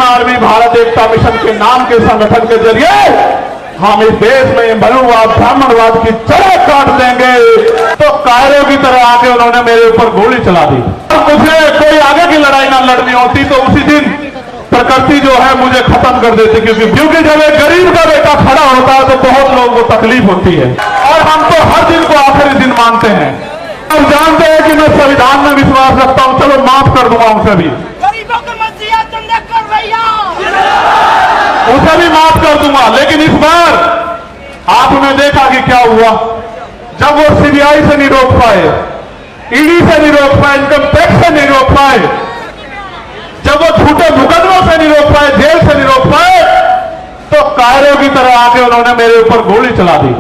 Bhim army Bharat एकता mission के नाम के संगठन के जरिए हम इस देश में मनुवाद ब्राह्मणवाद की जड़ काट देंगे। तो कायरों की तरह आके उन्होंने मेरे ऊपर गोली चला दी। मुझे कोई आगे की लड़ाई ना लड़नी होती तो उसी दिन प्रकृति जो है मुझे खत्म कर देती, क्योंकि जब एक गरीब का बेटा खड़ा होता है तो बहुत लोगों को तकलीफ होती है। और हम तो हर दिन को आखिरी दिन मानते हैं। हम जानते हैं कि मैं संविधान में विश्वास रखता हूं, चलो माफ कर दूंगा उनसे भी, उसे भी माफ कर दूंगा। लेकिन इस बार आपने देखा कि क्या हुआ, जब वो सीबीआई से नहीं रोक पाए, ईडी से नहीं रोक पाए, इनकम टैक्स से नहीं रोक पाए, जब वो झूठे मुकदमों से नहीं रोक पाए, जेल से नहीं रोक पाए, तो कायरों की तरह आके उन्होंने मेरे ऊपर गोली चला दी।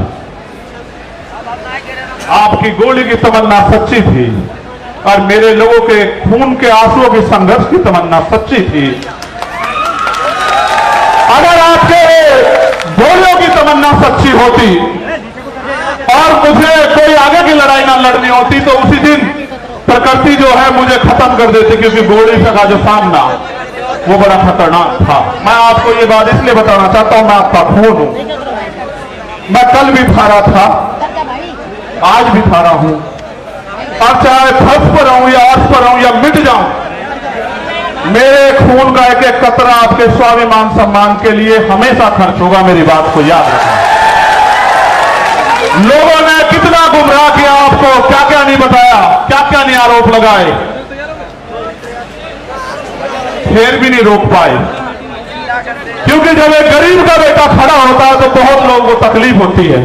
आपकी गोली की तमन्ना सच्ची थी और मेरे लोगों के खून के आंसुओं के संघर्ष की तमन्ना सच्ची थी। अगर आपके गोलियों की तमन्ना सच्ची होती और मुझे कोई आगे की लड़ाई ना लड़नी होती तो उसी दिन प्रकृति जो है मुझे खत्म कर देती, क्योंकि गोली का जो सामना वो बड़ा खतरनाक था। मैं आपको ये बात इसलिए बताना चाहता हूं, मैं आपका खून हूं। मैं कल भी था रहा था, आज भी था रहा हूं, और चाहे फर्श पर रहूं या अर्श पर रहूं या मिट जाऊं, मेरे खून का एक एक कतरा आपके स्वाभिमान सम्मान के लिए हमेशा खर्च होगा। मेरी बात को याद रखना। लोगों ने कितना गुमराह किया आपको, क्या क्या नहीं बताया, क्या क्या नहीं आरोप लगाए, फिर भी नहीं रोक पाए। क्योंकि जब एक गरीब का बेटा खड़ा होता है तो बहुत लोगों को तकलीफ होती है।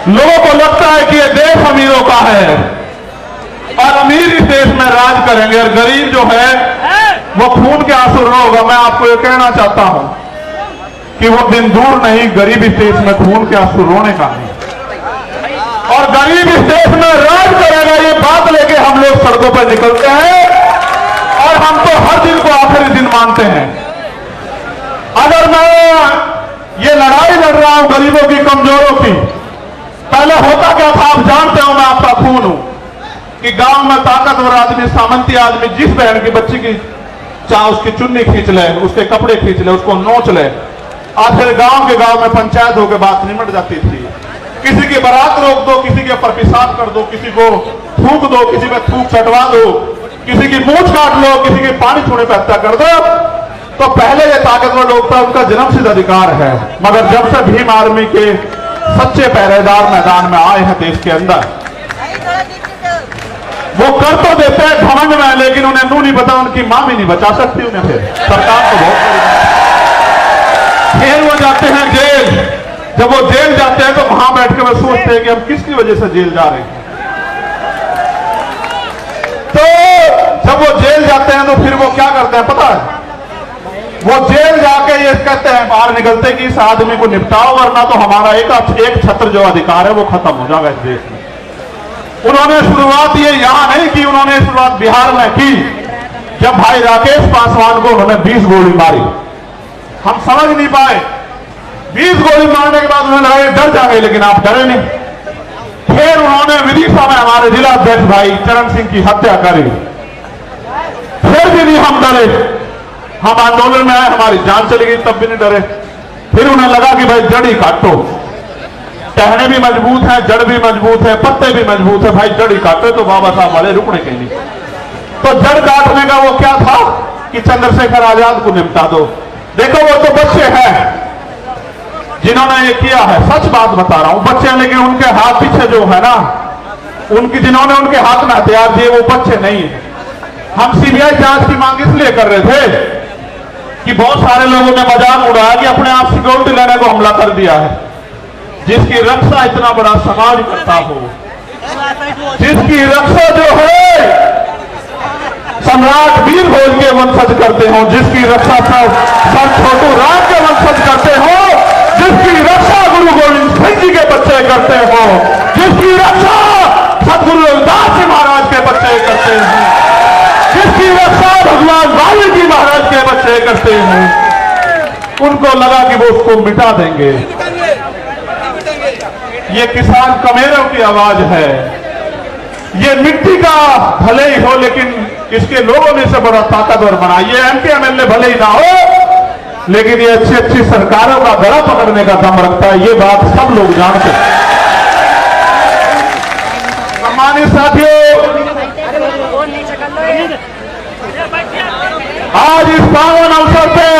लोगों को लगता है कि यह देश अमीरों का है और अमीर इस देश में राज करेंगे और गरीब जो है वो खून के आंसू रोएगा। मैं आपको ये कहना चाहता हूं कि वो दिन दूर नहीं, गरीब इस देश में खून के आंसू रोने का नहीं, और गरीब इस देश में राज करेगा। ये बात लेके हम लोग सड़कों पर निकलते हैं और हम तो हर दिन को आखिरी दिन मानते हैं। अगर मैं ये लड़ाई लड़ रहा हूं गरीबों की, कमजोरों की, पहले होता क्या था आप जानते हो, मैं आपका खून हूं कि गांव में ताकतवर आदमी, सामंती आदमी जिस बहन की बच्ची की चाहे उसकी चुन्नी खींच ले, उसके कपड़े खींच ले, उसको नोच ले, आखिर गांव में पंचायत होकर बात निमट जाती थी। किसी की बारात रोक दो, किसी के ऊपर पेशाब कर दो, किसी को थूक दो, किसी में थूक चटवा दो, किसी की मूंछ काट लो, किसी के पानी छूने पर हत्या कर दो। तो पहले ये ताकतवर लोग था, उनका जन्मसिद्ध अधिकार है। मगर जब से भीम आर्मी के सच्चे पहरेदार मैदान में आए हैं देश के अंदर, वो कर तो देते हैं घमंड में, लेकिन उन्हें नू नहीं पता, उनकी मां भी नहीं बचा सकती उन्हें। फिर सरकार तो बहुत फिर वो जाते हैं जेल। जब वो जेल जाते हैं तो वहां बैठ के वो सोचते हैं कि हम किसकी वजह से जेल जा रहे हैं। तो जब वो जेल जाते हैं तो फिर वो क्या करते हैं पता है, वो जेल जाके ये कहते हैं बाहर निकलते कि इस आदमी को निपटाओ, वरना तो हमारा एक छत्र जो अधिकार है वो खत्म हो जाएगा इस देश में। उन्होंने शुरुआत ये यहां नहीं की, उन्होंने शुरुआत बिहार में की, जब भाई राकेश पासवान को उन्होंने 20 गोली मारी। हम समझ नहीं पाए, 20 गोली मारने के बाद उन्होंने लगा डर जाएंगे, लेकिन आप डरे नहीं। फिर उन्होंने विदिशा में हमारे जिला अध्यक्ष भाई चरण सिंह की हत्या करी, फिर भी नहीं हम डरे। हम आंदोलन में आए, हमारी जान चली गई, तब भी नहीं डरे। फिर उन्हें लगा कि भाई जड़ ही काटो, टहने भी मजबूत है, जड़ भी मजबूत है, पत्ते भी मजबूत है, भाई जड़ ही काटो तो बाबा साहब वाले रुकने के लिए। तो जड़ काटने का वो क्या था कि चंद्रशेखर आजाद को निपटा दो। देखो वो तो बच्चे हैं जिन्होंने ये किया है, सच बात बता रहा हूं, बच्चे हैं, लेकिन उनके हाथ पीछे जो है ना, जिन्होंने उनके हाथ में हथियार दिए वो बच्चे नहीं है। हम सीबीआई जांच की मांग इसलिए कर रहे थे कि बहुत सारे लोगों ने मजाक उड़ाया कि अपने आप सिक्योरिटी लेने को हमला कर दिया है। जिसकी रक्षा इतना बड़ा समाज करता हो, जिसकी रक्षा जो है सम्राट वीर भोज के वंशज करते हो, जिसकी रक्षा सर छोटू राम के वंशज करते हो, जिसकी रक्षा गुरु गोविंद सिंह जी के बच्चे करते हो, जिसकी रक्षा सदगुरु रविदास जी महाराज के बच्चे करते हैं, जिसकी रक्षा भगवान वाल्मीकि महाराज के बच्चे करते हैं, उनको लगा कि वो उसको मिटा देंगे। ये किसान कमेरों की आवाज है, ये मिट्टी का भले ही हो, लेकिन इसके लोगों ने इसे बड़ा ताकतवर बना। ये एमपी एमएलए भले ही ना हो, लेकिन ये अच्छी अच्छी सरकारों का गला पकड़ने का दम रखता है, ये बात सब लोग जानते हैं। सम्मानित साथियों, आज इस पावन अवसर पे,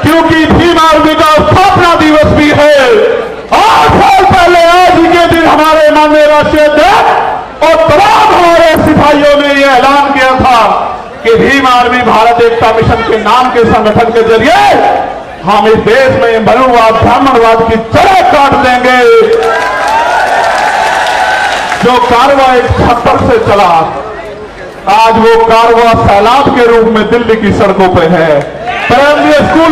क्योंकि भीम आर्मी का स्थापना दिवस भी है, 8 साल पहले आज ही के दिन हमारे माननीय राष्ट्रीय अध्यक्ष और तमाम हमारे सिपाहियों ने यह ऐलान किया था कि भीम आर्मी भारत एकता मिशन के नाम के संगठन के जरिए हम इस देश में मनुवाद ब्राह्मणवाद की जड़ काट देंगे। जो कारवा एक छप्पर से चला, आज वो कारवा सैलाब के रूप में दिल्ली की सड़कों पर है। प्राइमरी स्कूल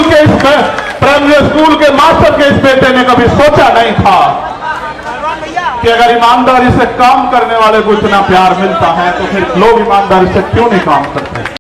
के मास्टर के इस बेटे ने कभी सोचा नहीं था कि अगर ईमानदारी से काम करने वाले को इतना प्यार मिलता है तो फिर लोग ईमानदारी से क्यों नहीं काम करते।